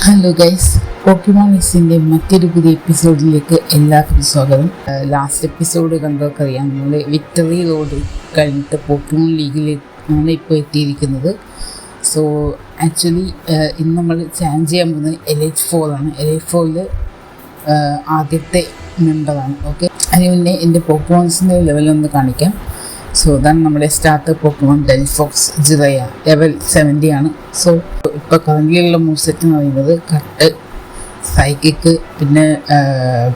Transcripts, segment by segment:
Hello guys, പോക്കിമോൺ ഇസിൻ്റെ മറ്റൊരു പുതിയ എപ്പിസോഡിലേക്ക് എല്ലാവർക്കും സ്വാഗതം. ലാസ്റ്റ് എപ്പിസോഡ് കണ്ടവർക്കറിയാം, നമ്മൾ വിക്ടറി റോഡ് കഴിഞ്ഞിട്ട് പോക്കിമോൺ ലീഗിലാണ് ഇപ്പോൾ എത്തിയിരിക്കുന്നത്. സോ ആക്ച്വലി ഇന്ന് നമ്മൾ ചാലഞ്ച് ചെയ്യാൻ പോകുന്നത് LH4 ആണ്. LH4ൽ ആദ്യത്തെ മെമ്പറാണ്. ഓക്കെ, അതിന് മുന്നേ എൻ്റെ പോക്കിമോൺസിൻ്റെ ലെവലൊന്ന് കാണിക്കാം. സോ അതാണ് നമ്മുടെ സ്റ്റാർട്ടർ പോക്കിമോൺ ഡെൽഫോക്സ് ജിറയ, ലെവൽ 70 ആണ്. സോ ഇപ്പോൾ കറൻറ്റിലുള്ള മൂവ് സെറ്റ് എന്ന് പറയുന്നത് കട്ട്, സൈക്കിക്ക്, പിന്നെ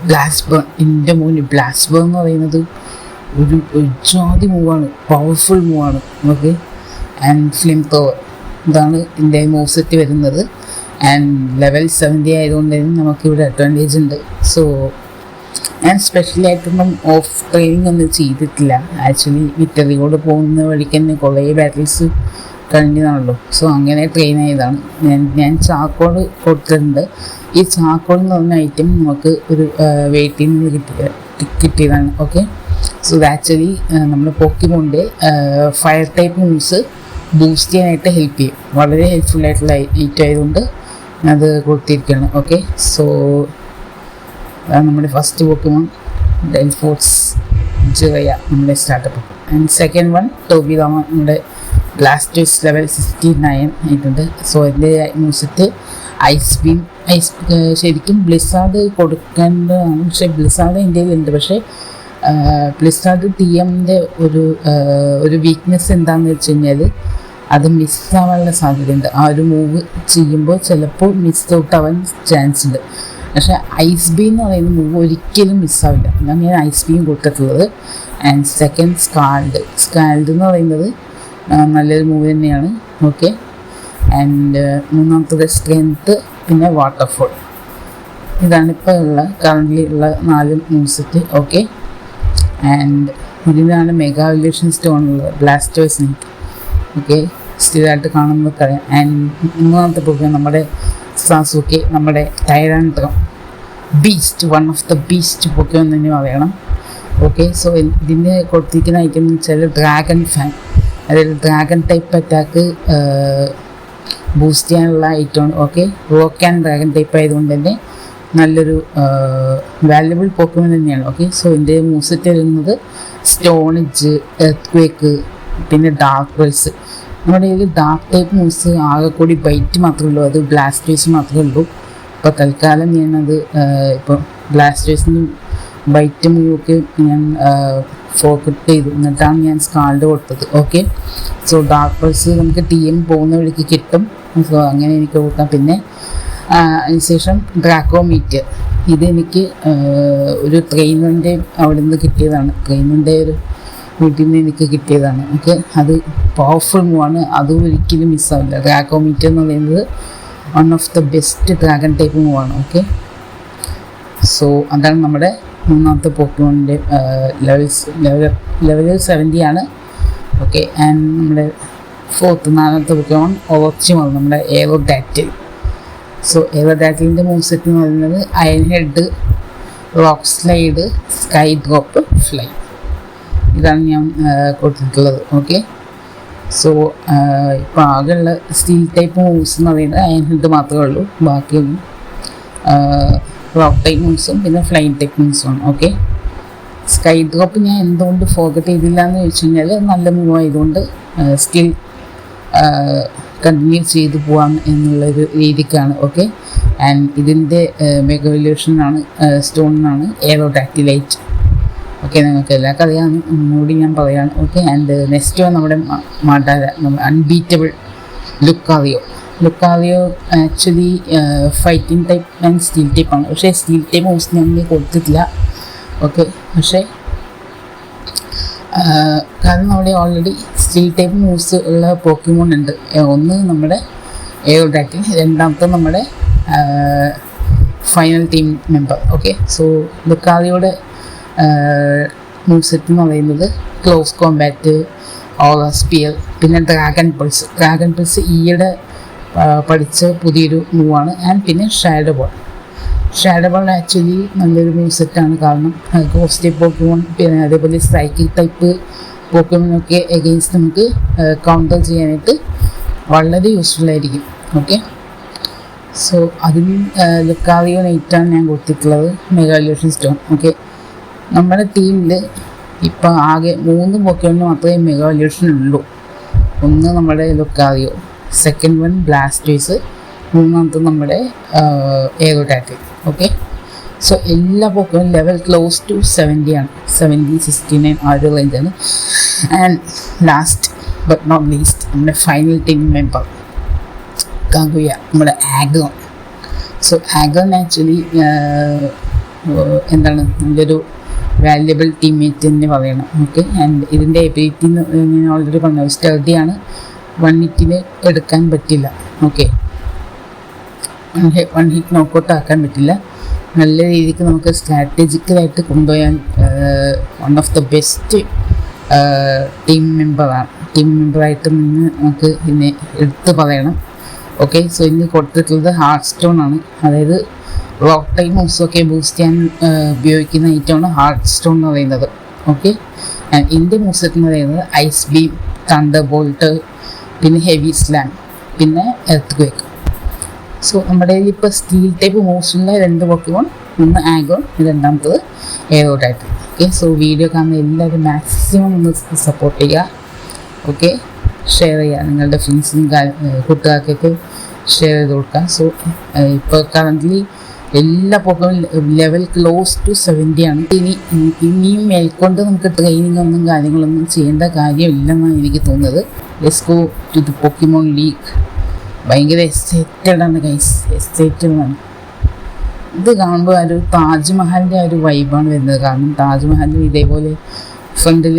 ബ്ലാസ്റ്റ് ബേൺ. എൻ്റെ മൂന്ന് ബ്ലാസ്റ്റ് ബേൺ എന്ന് പറയുന്നത് ഒരു ജാതി മൂവാണ്, പവർഫുൾ മൂവാണ്. ഓക്കെ, ആൻഡ് ഫ്ലിം ത്രോവർ, ഇതാണ് എൻ്റെ മൂവ് സെറ്റ് വരുന്നത്. ആൻഡ് ലെവൽ 70 ആയതുകൊണ്ട് തന്നെ നമുക്കിവിടെ അഡ്വാൻറ്റേജ് ഉണ്ട്. സോ ഞാൻ സ്പെഷ്യലായിട്ടൊന്നും ഓഫ് ട്രെയിനിങ് ഒന്നും ചെയ്തിട്ടില്ല. ആക്ച്വലി വിക്ടറിയോട് പോകുന്ന വഴിക്ക് തന്നെ കുറേ ബാറ്റിൽസ് കഴിഞ്ഞതാണല്ലോ. സോ അങ്ങനെ ട്രെയിൻ ആയതാണ്. ഞാൻ ചാക്കോൾ കൊടുത്തിട്ടുണ്ട്. ഈ ചാക്കോൾ എന്ന് പറഞ്ഞ ഐറ്റം നമുക്ക് ഒരു വെയിറ്റിൽ നിന്ന് കിട്ടിയതാണ്. ഓക്കെ, സോ ആക്ച്വലി നമ്മുടെ പോക്കിമോണിൻ്റെ ഫയർ ടൈപ്പ് മൂവ്സ് ബൂസ്റ്റ് ചെയ്യാനായിട്ട് ഹെൽപ്പ് ചെയ്യും. വളരെ ഹെൽപ്ഫുള്ളായിട്ടുള്ള ഐറ്റം ആയതുകൊണ്ട് അത് കൊടുത്തിരിക്കുകയാണ്. ഓക്കെ, സോ നമ്മുടെ ഫസ്റ്റ് പോക്കിമോൺ ഡെൽഫോക്സ് ജിറയ, നമ്മുടെ സ്റ്റാർട്ടപ്പ്. ആൻഡ് സെക്കൻഡ് വൺ ടോബിറാമ, നമ്മുടെ ബ്ലാസ്റ്റേഴ്സ് ലെവൽ 69 ആയിട്ടുണ്ട്. സോ എൻ്റെ മ്യൂസിറ്റ് ഐസ് ബീം. ശരിക്കും ബ്ലിസാർഡ് കൊടുക്കേണ്ടതാണ്, പക്ഷേ ബ്ലിസാർഡ് ഇന്ത്യയിലുണ്ട്. പക്ഷേ ബ്ലിസാർഡ് TMൻ്റെ ഒരു വീക്ക്നെസ് എന്താണെന്ന് വെച്ച് കഴിഞ്ഞാൽ അത് മിസ്സാവാനുള്ള സാധ്യതയുണ്ട്. ആ ഒരു മൂവ് ചെയ്യുമ്പോൾ ചിലപ്പോൾ മിസ് ഔട്ട് ആവാൻ ചാൻസ് ഉണ്ട്. പക്ഷേ ഐസ് ബീം എന്ന് പറയുന്ന മൂവ് ഒരിക്കലും മിസ്സാവില്ല. എന്നാണ് ഞാൻ ഐസ് ബീം കൊടുത്തിട്ടുള്ളത്. ആൻഡ് സെക്കൻഡ് സ്കാൽഡ് എന്ന് പറയുന്നത് നല്ലൊരു മൂവ് തന്നെയാണ്. ഓക്കെ, ആൻഡ് മൂന്നാമത്തത് സ്ട്രെങ്ത്ത്, പിന്നെ വാട്ടർഫോൾ. ഇതാണ് ഇപ്പോൾ കറൻ്റ്ലി ഉള്ള 4 മൂവ് സെറ്റ്. ഓക്കെ, ആൻഡ് ഇതിനാണ് മെഗാ ഇവല്യൂഷൻ സ്റ്റോൺ ഉള്ളത്, ബ്ലാസ്റ്റേഴ്സിന്. ഓക്കെ, സ്ഥിരമായിട്ട് കാണുന്നവർക്കറിയാം. ആൻഡ് മൂന്നാമത്തെ പോക്കിയാണ് നമ്മുടെ സാസുക്കെ, നമ്മുടെ Tyrantrum beast, one of the beast Pokemon തന്നെ പറയണം. ഓക്കെ, സോ ഇതിന് കൊടുത്തിരിക്കുന്ന ഐറ്റം എന്ന് വെച്ചാൽ ഡ്രാഗൺ ഫാൻ, അതായത് ഡ്രാഗൺ ടൈപ്പ് അറ്റാക്ക് ബൂസ്റ്റ് ചെയ്യാനുള്ള ഐറ്റമാണ്. Okay, rock and dragon type ആയതുകൊണ്ട് തന്നെ നല്ലൊരു വാല്യുബിൾ പോക്കിമോൺ തന്നെയാണ്. ഓക്കെ, സോ ഇതിൻ്റെ മൂവ്സെറ്റ് വരുന്നത് സ്റ്റോണിജ്, എർത്ത്ക്വേക്ക്, പിന്നെ ഡാർക്ക് പൾസ്. നമ്മുടെ കയ്യിൽ ഡാർക്ക് ടൈപ്പ് മൂവ്സ് ആകെ കൂടി ബൈറ്റ് മാത്രമേ ഉള്ളൂ, അത് ബ്ലാസ്റ്റേഴ്സ് മാത്രമേ ഉള്ളൂ. ഇപ്പോൾ തൽക്കാലം ഞാനത് ഇപ്പോൾ ബ്ലാസ്റ്റേഴ്സിന് ബൈറ്റ് മൂവൊക്കെ ഞാൻ ഫോക്കറ്റ് ചെയ്തു, എന്നിട്ടാണ് ഞാൻ സ്കാൾഡ് കൊടുത്തത്. ഓക്കെ, സോ ഡാർക്ക് പൾസ് നമുക്ക് TM പോകുന്ന വഴിക്ക് കിട്ടും. സോ അങ്ങനെ എനിക്ക് കൊടുക്കാം. പിന്നെ അതിനുശേഷം ഡ്രാക്കോമീറ്റർ, ഇതെനിക്ക് ഒരു ട്രെയിനിൻ്റെ അവിടെ നിന്ന് കിട്ടിയതാണ്. ട്രെയിനിൻ്റെ ഒരു വീട്ടിൽ നിന്ന് എനിക്ക് കിട്ടിയതാണ്. ഓക്കെ, അത് പവർഫുൾ മൂവാണ്, അതും ഒരിക്കലും മിസ്സാവില്ല. ഡ്രാക്കോമീറ്റർ എന്ന് പറയുന്നത് one of the best dragon type മൂവാണ്. ഓക്കെ, സോ അതാണ് നമ്മുടെ മൂന്നാമത്തെ പോക്കിമോണിൻ്റെ ലെവൽ 70 ആണ്. ഓക്കെ, ആൻഡ് നമ്മുടെ നാലാമത്തെ പോക്കിമോൺ ഓർച്ചിമാണ്, നമ്മുടെ എയറോഡാക്റ്റിൽ. സോ എയറോഡാക്റ്റിലിൻ്റെ മൂവ് സെറ്റ് എന്ന് പറയുന്നത് iron head, rock slide, sky drop, fly. ഇതാണ് ഞാൻ കൊടുത്തിട്ടുള്ളത്. ഓക്കെ, സോ ഇപ്പോൾ ആകെയുള്ള സ്റ്റീൽ ടൈപ്പ് മൂവ്സ് എന്ന് പറയുന്നത് അയൺ ഹെഡ് മാത്രമേ ഉള്ളൂ. ബാക്കിയൊന്നും റോക്ക് ടൈപ്പ് മൂവ്സും പിന്നെ ഫ്ലൈൻ ടൈപ്പ് മൂവ്സുമാണ്. ഓക്കെ, സ്കൈ ഡ്രോപ്പ് ഞാൻ എന്തുകൊണ്ട് ഫോക്കറ്റ് ചെയ്തില്ല എന്ന് ചോദിച്ചു കഴിഞ്ഞാൽ നല്ല മൂവ് ആയതുകൊണ്ട് സ്റ്റിൽ കണ്ടിന്യൂ ചെയ്ത് പോകാം എന്നുള്ളൊരു രീതിക്കാണ്. ഓക്കെ, ആൻഡ് ഇതിൻ്റെ മെഗാ ഇവല്യൂഷനാണ് സ്റ്റോണിനാണ് എയറോഡാക്റ്റിലൈറ്റ്. ഓക്കെ, നിങ്ങൾക്ക് എല്ലാവർക്കും അറിയാം, ഒന്നുകൂടി ഞാൻ പറയുകയാണ്. ഓക്കെ, ആൻഡ് നെക്സ്റ്റ് നമ്മുടെ Madara, unbeatable Lucario actually fighting type and steel ടൈപ്പാണ്. പക്ഷേ സ്റ്റീൽ ടൈപ്പ് മൂവ്സ് ഞാൻ കൊടുത്തിട്ടില്ല. ഓക്കെ, പക്ഷേ കാരണം അവിടെ ഓൾറെഡി സ്റ്റീൽ ടൈപ്പ് മൂവ്സ് ഉള്ള പോക്കിമോൺ ഉണ്ട്. ഒന്ന് നമ്മുടെ എയറോഡാക്റ്റിൽ, രണ്ടാമത്തെ നമ്മുടെ final team member. Okay, so ലുക്കാറിയോയുടെ മൂവ് സെറ്റ് എന്ന് പറയുന്നത് ക്ലോസ് കോമ്പാറ്റ്, ഓറ സ്പിയർ, പിന്നെ ഡ്രാഗൺ പൾസ് ഈയിടെ പഠിച്ച പുതിയൊരു മൂവാണ്. ആൻഡ് പിന്നെ ഷാഡോ ബോൾ ആക്ച്വലി നല്ലൊരു മൂവ് സെറ്റാണ്. കാരണം ഗോസ്റ്റ് ടൈപ്പ് പോക്കിമോൺ, പിന്നെ അതേപോലെ സൈക്കിക് ടൈപ്പ് പോക്കിമോനൊക്കെ എഗെയിൻസ്റ്റ് നമുക്ക് കൗണ്ടർ ചെയ്യാനായിട്ട് വളരെ യൂസ്ഫുൾ ആയിരിക്കും. ഓക്കെ, സോ അതിന് ലുക്കാറിയോ നൈറ്റാണ് ഞാൻ കൊടുത്തിട്ടുള്ളത്, മെഗാ ഇല്യൂഷൻ സ്റ്റോൺ. ഓക്കെ, നമ്മുടെ ടീമിൽ ഇപ്പം ആകെ 3 പോക്കോണിന് മാത്രമേ മെഗാ ഇല്യൂഷൻ ഉള്ളൂ. ഒന്ന് നമ്മുടെ ലുക്കാറിയോ, സെക്കൻഡ് വൺ ബ്ലാസ്റ്റേഴ്സ്, മൂന്നാമത്തെ നമ്മുടെ എയറോടാറ്റ്. ഓക്കെ, സോ എല്ലാ പോക്കോണും ലെവൽ ക്ലോസ് ടു 70 ആണ്, 70, 69 ആ ഒരു റേഞ്ചാണ്. And last but not least നമ്മുടെ ഫൈനൽ ടീം മെമ്പർ കാഗുയ, നമ്മുടെ ആഗ്രോൺ. സോ ആഗ്രോൺ ആക്ച്വലി എന്താണ് നല്ലൊരു വാല്യബിൾ ടീംമേറ്റ് എന്ന് പറയണം. ഓക്കെ, ആൻഡ് ഇതിൻ്റെ എബിലിറ്റി ഞാൻ ഓൾറെഡി പറഞ്ഞു, സ്റ്റഡിയാണ്, 1 ഹിറ്റിന് എടുക്കാൻ പറ്റില്ല. ഓക്കെ, 1 ഹിറ്റ് നോക്കൗട്ട് ആക്കാൻ പറ്റില്ല. നല്ല രീതിക്ക് നമുക്ക് സ്ട്രാറ്റജിക്കലായിട്ട് കൊണ്ടുപോയാൽ one of the best team മെമ്പറായിട്ട് നിന്ന് നമുക്ക് ഇന്ന് എടുത്ത് പറയണം. ഓക്കെ, സോ ഇന്ന് കൊടുത്തിട്ടുള്ളത് ഹാർട്ട് സ്റ്റോൺ ആണ്, അതായത് റോക്ക് ടൈം മൂവ്സൊക്കെ ബൂസ്റ്റ് ചെയ്യാൻ ഉപയോഗിക്കുന്ന ഐറ്റമാണ് ഹാർട്ട് സ്റ്റോൺ എന്ന് പറയുന്നത്. ഓക്കെ, ഇതിൻ്റെ മൂവ്സ് എന്ന് പറയുന്നത് ഐസ് ബീം, തണ്ടർ ബോൾട്ട്, പിന്നെ ഹെവി സ്ലാം, പിന്നെ എർത്ത് ക്വേക്ക്. സോ നമ്മുടെ കയ്യിൽ ഇപ്പോൾ സ്റ്റീൽ ടൈപ്പ് മൂവ്സുള്ള 2 പോക്കോൺ, ഒന്ന് ആഗ്രോൺ, രണ്ടാമത്തത് എയറോടാറ്റ്. ഓക്കെ, സോ വീഡിയോ കാണുന്ന എല്ലാവരും മാക്സിമം ഒന്ന് സപ്പോർട്ട് ചെയ്യുക. ഓക്കെ, ഷെയർ ചെയ്യുക, നിങ്ങളുടെ ഫ്രണ്ട്സിനും കൂട്ടുകാർക്കൊക്കെ ഷെയർ ചെയ്ത് കൊടുക്കുക. സോ ഇപ്പോൾ കറൻ്റ്ലി എല്ലാ പോക്കോണും ലെവൽ ക്ലോസ് ടു 70 ആണ്. ഇനിയും മേൽക്കൊണ്ട് നമുക്ക് ട്രെയിനിങ് ഒന്നും കാര്യങ്ങളൊന്നും ചെയ്യേണ്ട കാര്യമില്ലെന്നാണ് എനിക്ക് തോന്നുന്നത്. Let's go to the Pokemon league. ഭയങ്കര എക്സൈറ്റഡ് ആണ് ഗൈസ്, എക്സൈറ്റഡ് ആണ്. ഇത് കാണുമ്പോൾ ഒരു താജ്മഹലിൻ്റെ ഒരു വൈബാണ് വരുന്നത്. കാരണം താജ്മഹലിൽ ഇതേപോലെ ഫ്രണ്ടിൽ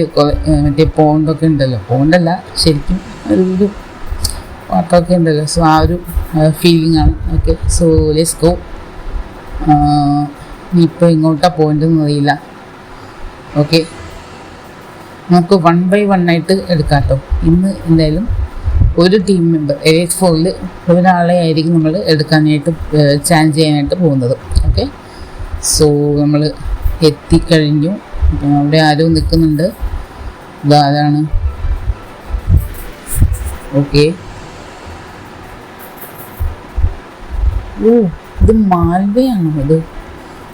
മറ്റേ പോണ്ടൊക്കെ ഉണ്ടല്ലോ, പോണ്ടല്ല ശരിക്കും ഒരു വാട്ടറൊക്കെ ഉണ്ടല്ലോ. സോ ആ ഒരു ഫീലിംഗ് ആണ്. Okay, so let's go. ഇപ്പോൾ ഇങ്ങോട്ടാണ് പോകേണ്ടതെന്ന് അറിയില്ല. ഓക്കെ, നമുക്ക് 1 by 1 ആയിട്ട് എടുക്കാം കേട്ടോ. ഇന്ന് എന്തായാലും ഒരു ടീം മെമ്പർ എലൈറ്റ് 4ൽ ഒരാളെ ആയിരിക്കും നമ്മൾ എടുക്കാനായിട്ട് ചാലഞ്ച് ചെയ്യാനായിട്ട് പോകുന്നത്. ഓക്കെ, സോ നമ്മൾ എത്തിക്കഴിഞ്ഞു. അവിടെ ആരോ നിൽക്കുന്നുണ്ട്, ഇതാരാണ്? ഓക്കെ, ഓ ഇത് മാൽവയാണോ? ഇത്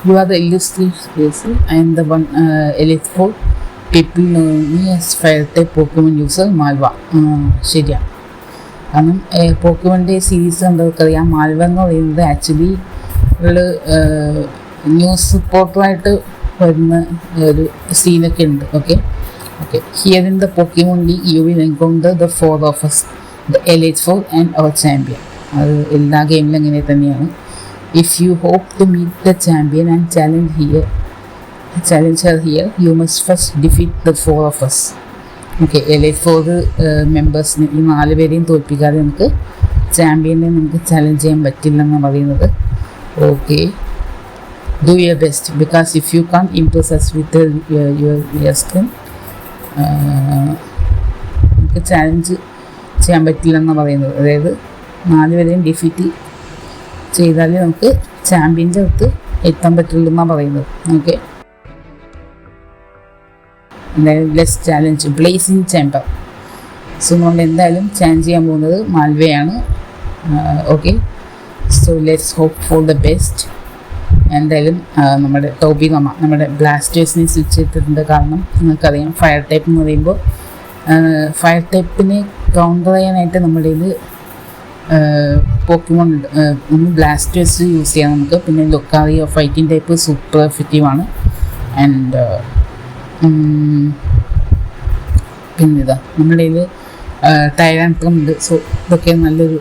you are the illustration. I M the one elite 4 people know me as fire type പോക്കിമോൺ user Malwa. ശരിയാണ്, കാരണം പോക്കിമോൻ്റെ സീരീസ് കണ്ടവർക്കറിയാം, മാൽവ എന്ന് പറയുന്നത് ആക്ച്വലി ഒരു ന്യൂസ് റിപ്പോർട്ടറായിട്ട് വരുന്ന ഒരു സീനൊക്കെ ഉണ്ട്. Okay, here in the Pokemon league you will encounter the 4 of us, the elite 4 and our champion. അത് എല്ലാ ഗെയിമിലും അങ്ങനെ തന്നെയാണ്. If you hope to meet the champion and challenge her here, you must first defeat the 4 of us. Okay, elite 4 മെമ്പേഴ്സിന് ഈ 4 പേരെയും തോൽപ്പിക്കാതെ നമുക്ക് ചാമ്പ്യനെ നമുക്ക് challenge ചെയ്യാൻ പറ്റില്ലെന്നാണ് പറയുന്നത്. Okay, do your best because if you can impress us with your skin, നമുക്ക് challenge ചെയ്യാൻ പറ്റില്ലെന്നാണ് പറയുന്നത്. അതായത് 4 പേരെയും ഡിഫീറ്റ് ചെയ്താലേ നമുക്ക് ചാമ്പ്യൻ്റെ അടുത്ത് എത്താൻ പറ്റുള്ളൂ എന്നാണ് പറയുന്നത്. ഓക്കെ, എന്തായാലും let's challenge blazing chamber. So നമ്മൾ എന്തായാലും ചാലഞ്ച് ചെയ്യാൻ പോകുന്നത് മാൽവയാണ്. Okay, so let's hope for the best. എന്തായാലും നമ്മുടെ ടോബി നമ്മുടെ ബ്ലാസ്റ്റേഴ്സിനെ സ്വിച്ച് ചെയ്തിട്ടുണ്ട്. കാരണം നിങ്ങൾക്കറിയാം, ഫയർ ടൈപ്പ് എന്ന് പറയുമ്പോൾ ഫയർ ടൈപ്പിനെ കൗണ്ടർ ചെയ്യാനായിട്ട് നമ്മുടെ ഇത് പോക്കിമോൺ ഉണ്ട്. ഒന്ന് ബ്ലാസ്റ്റേഴ്സ് യൂസ് ചെയ്യാം നമുക്ക്, പിന്നെ ലൊക്കാറിയോ ഫൈറ്റിംഗ് ടൈപ്പ് സൂപ്പർ എഫക്റ്റീവാണ്. ആൻഡ് പിന്നെ ഇതാ നമ്മുടെ ഇതിൽ ടൈറാൻട്രം ഉണ്ട്. സോ ഇതൊക്കെ നല്ലൊരു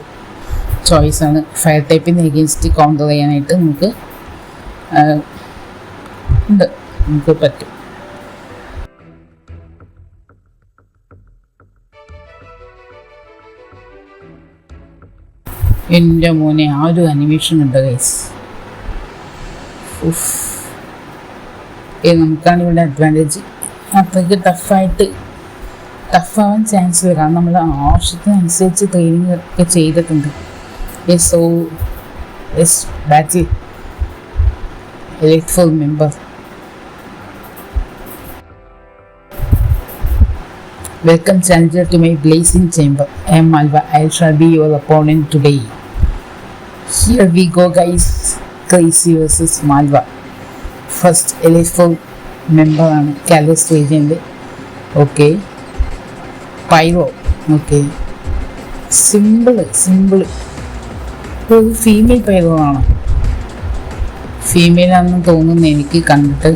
ചോയ്സാണ്. ഫയർ ടൈപ്പിന് എഗെയിൻസ്റ്റ് കൗണ്ടർ ചെയ്യാനായിട്ട് നമുക്ക് ഉണ്ട്, നമുക്ക് പറ്റും. എൻ്റെ മോനെ ആ ഒരു അനിമേഷൻ ഉണ്ട് ഗൈസ്. നമുക്കാണ് ഇവിടെ അഡ്വാൻറ്റേജ്. അത്രയ്ക്ക് ടഫാവാൻ ചാൻസ് ഇല്ല, കാരണം നമ്മൾ ആവശ്യത്തിനനുസരിച്ച് ട്രെയിനിങ് ഒക്കെ ചെയ്തിട്ടുണ്ട്. So battle elite 4 member. Welcome challenger to my blazing chamber. I am Malva. I shall be your opponent today. Here we go, guys. Crazy versus Malva. First Elite Four member ആണ് Kalos റീജിയനിൽ. Okay, Pyro. Okay, simple ഒരു female Pyro ആണ്. Female ആണെന്ന് തോന്നുന്നു എനിക്ക് കണ്ടിട്ട്.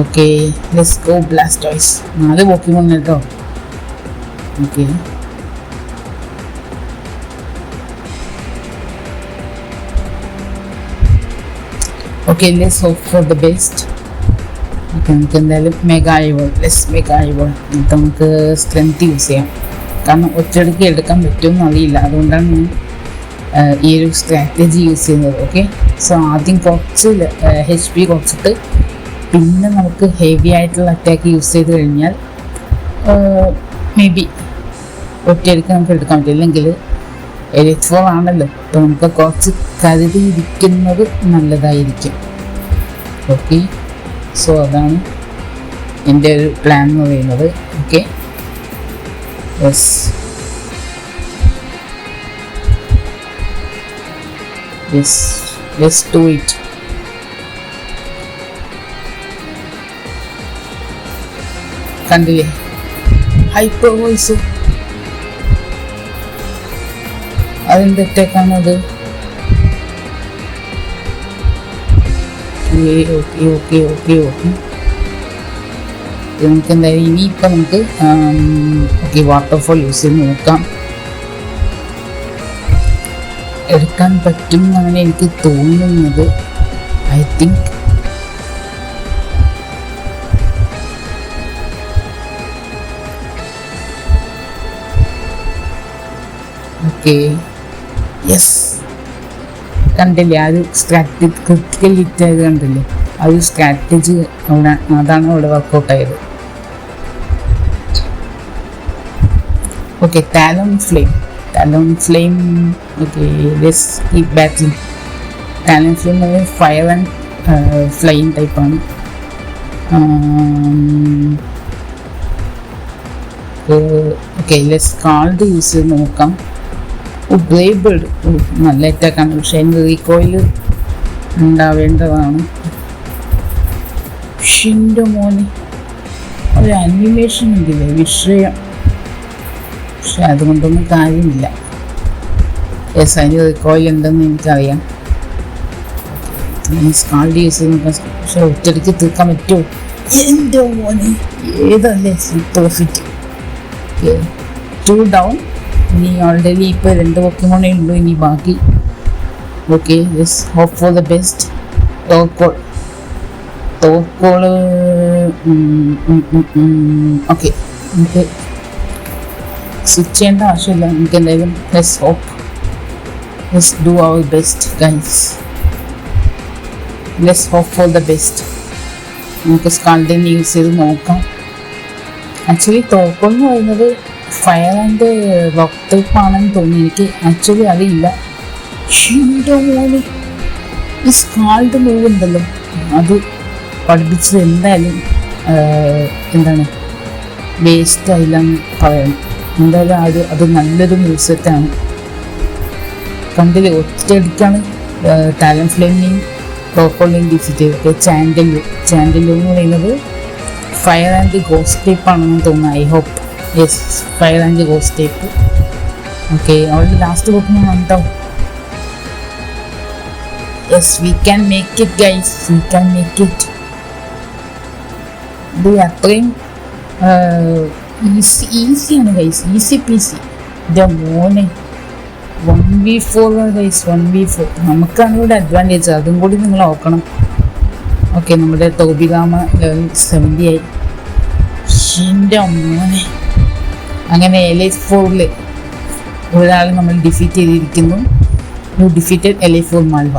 Okay, let's go Blastoise. 4 Pokemon കേട്ടോ. Okay, okay, let's hope for the best. Okay, നമുക്ക് എന്തായാലും മെഗാ എന്നിട്ട് നമുക്ക് സ്ട്രെങ്ത് യൂസ് ചെയ്യാം. കാരണം ഒറ്റയടിക്ക് എടുക്കാൻ പറ്റുമെന്ന് അറിയില്ല, അതുകൊണ്ടാണ് ഞാൻ ഈ ഒരു സ്ട്രാറ്റജി യൂസ് ചെയ്യുന്നത്. ഓക്കെ, സോ ആദ്യം കുറച്ച് HP കുറച്ചിട്ട് പിന്നെ നമുക്ക് ഹെവി ആയിട്ടുള്ള അറ്റാക്ക് യൂസ് ചെയ്ത് കഴിഞ്ഞാൽ മേ ബി ഒറ്റയടിക്ക് നമുക്ക് എടുക്കാൻ പറ്റും. അല്ലെങ്കിൽ എലിറ്റ് 4 ആണല്ലോ, അപ്പോൾ നമുക്ക് കുറച്ച് കരുതിയിരിക്കുന്നത് നല്ലതായിരിക്കും. ഓക്കെ, സോ അതാണ് എൻ്റെ ഒരു പ്ലാൻ എന്ന് പറയുന്നത്. Okay, yes, let's do it. കണ്ടില്ലേ ഹൈപ്പർ വോയിസ്, അതിൻ്റെ അറ്റാക്കാണത്. ഓക്കെ, നമുക്ക് എന്തായാലും ഇനിയിപ്പോൾ നമുക്ക് ഓക്കെ വാട്ടർഫോൾ യൂസ് ചെയ്ത് നോക്കാം. എടുക്കാൻ പറ്റും എന്നാണ് എനിക്ക് തോന്നുന്നത്. ഐ തിങ്ക് ഓക്കെ, യെസ്, കണ്ടില്ലേ ആ ഒരു സ്ട്രാറ്റജി, ക്രിട്ടിക്കൽ ഹിറ്റ് ആയത് കണ്ടില്ലേ, ആ ഒരു സ്ട്രാറ്റജി അതാണ് അവിടെ വർക്കൗട്ടായത്. Okay, Talonflame. Okay, let's keep batting. Talonflame fire and flying ടൈപ്പാണ്. ഓക്കെ, ലെറ്റ്സ് സ്കാൾഡ് യൂസ് ചെയ്ത് നോക്കാം. ബ്രേവ് ബേർഡ് നല്ല അറ്റാക്കാണ്, പക്ഷേ അതിന് റീകോയിൽ ഉണ്ടാവേണ്ടതാണ്. ഷിൻ്റെ മോന് ഒരു അനിമേഷൻ ഉണ്ടല്ലേ, വിഷയം, പക്ഷെ അതുകൊണ്ടൊന്നും കാര്യമില്ല. യെസ്, അതിന് റീകോയിൽ ഉണ്ടെന്ന് എനിക്കറിയാം. സ്കാൾഡ് യൂസ് ചെയ്ത് നോക്കാം, പക്ഷെ ഒറ്റയ്ക്ക് തീർക്കാൻ പറ്റുമോ? എൻ്റെ മോന് ഏതല്ലേ പ്രോഫിറ്റ്. Okay, 2 down. ഇനി ഓൾറെഡി ഇപ്പോൾ 2 പോക്കിമോണേ ഉള്ളൂ ഇനി ബാക്കി. Okay, yes, hope for the best. തോക്കോള് ഓക്കെ, നമുക്ക് സ്വിച്ച് ചെയ്യേണ്ട ആവശ്യമില്ല. നമുക്ക് എന്തായാലും let's do our best guys. Let's hope for the best. നമുക്ക് സ്കാൾഡിനെ യൂസ് ചെയ്ത് നോക്കാം. ആക്ച്വലി തോക്കോൾ എന്ന് പറയുന്നത് ഫയർ ആൻഡ് റോക്ക് ടൈപ്പ് ആണെന്ന് തോന്നി, എനിക്ക് ആക്ച്വലി അറിയില്ല. ഷിൻ്റെ മോന് ഈ സ്കാൾഡ് മൂവ് ഉണ്ടല്ലോ, അത് പഠിപ്പിച്ചത് എന്തായാലും എന്താണ് വേസ്റ്റ് ആയില്ലെന്ന് പറയണം. എന്തായാലും അത് നല്ലൊരു മൂവ് സെറ്റാണ്. കണ്ടില്ലേ, ഒറ്റയടിക്കാണ് ടാലൻ ഫ്ലെയിമിനെയും റോക്കോളിനെയും ഡിഫീറ്റ് ചെയ്തത്. ചാൻഡലു എന്ന് പറയുന്നത് ഫയർ ആൻഡ് ഗോസ്റ്റ് ടൈപ്പ് ആണെന്ന് തോന്നുന്നു. I hope yes, fire and ghost type. Okay, അവളുടെ ലാസ്റ്റ് പോക്കിന് കണ്ടോ. Yes, we can make it guys, we can make it. ഇത് അത്രയും ഈസിയാണ് ഗൈസ്, ഈസി പീസി. എൻ്റെ മോനെ 1v4 ഗൈസ്, 1v4. നമുക്കാണ് ഇവിടെ അഡ്വാൻറ്റേജ്, അതും കൂടി നിങ്ങൾ നോക്കണം. ഓക്കെ, നമ്മുടെ ടോബിഗാമ ലെവൽ 70 ആയി. എൻ്റെ മോനെ, അങ്ങനെ എലൈറ്റ് 4 ഒരാൾ നമ്മൾ ഡിഫീറ്റ് ചെയ്തിരിക്കുന്നു. You defeated elite 4 Malva.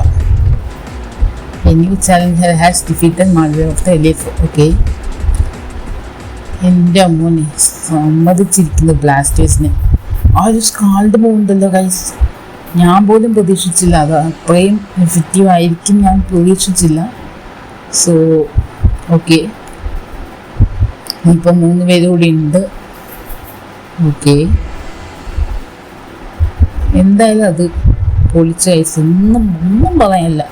A new challenger has defeated Malwa of the Elite Four. Okay. എൻ്റെ മോനെ സമ്മതിച്ചിരിക്കുന്നു ബ്ലാസ്റ്റേഴ്സിനെ. ആ ഒരു സ്കാൾഡ് പോകുന്നുണ്ടല്ലോ ഗൈസ്, ഞാൻ പോലും പ്രതീക്ഷിച്ചില്ല. അത് അത്രയും എഫക്റ്റീവ് ആയിരിക്കും ഞാൻ പ്രതീക്ഷിച്ചില്ല. സോ ഓക്കെ, ഇപ്പം 3 പേര് കൂടി ഉണ്ട്. ഓക്കെ, എന്തായാലും അത് പൊളിച്ച ഗൈസ്. ഒന്നും പറയാനില്ല.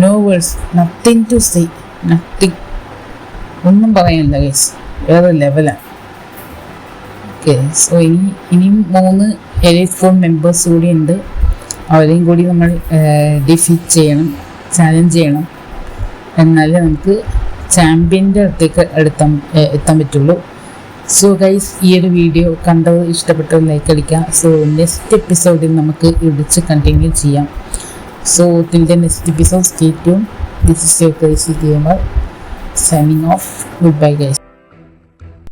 No words, nothing to say, nothing, ഒന്നും പറയാനില്ല ഗൈസ്. വേറെ ലെവലാണ്. ഓക്കെ, സോ ഇനിയും 3 എലൈറ്റ് 4 മെമ്പേഴ്സ് കൂടി ഉണ്ട്. അവരെയും കൂടി നമ്മൾ ഡിഫീറ്റ് ചെയ്യണം, ചാലഞ്ച് ചെയ്യണം. എന്നാലേ നമുക്ക് ചാമ്പ്യൻ്റെ അടുത്തേക്ക് എത്താൻ പറ്റുള്ളൂ. സോ ഗൈസ്, ഈ ഒരു വീഡിയോ കണ്ടത് ഇഷ്ടപ്പെട്ടത് ലൈക്ക് അടിക്കാം. സോ നെക്സ്റ്റ് എപ്പിസോഡിൽ നമുക്ക് ഇടിച്ച് കണ്ടിന്യൂ ചെയ്യാം. So till the next episode, stay tuned. This is your crazy gamer signing off. Goodbye guys.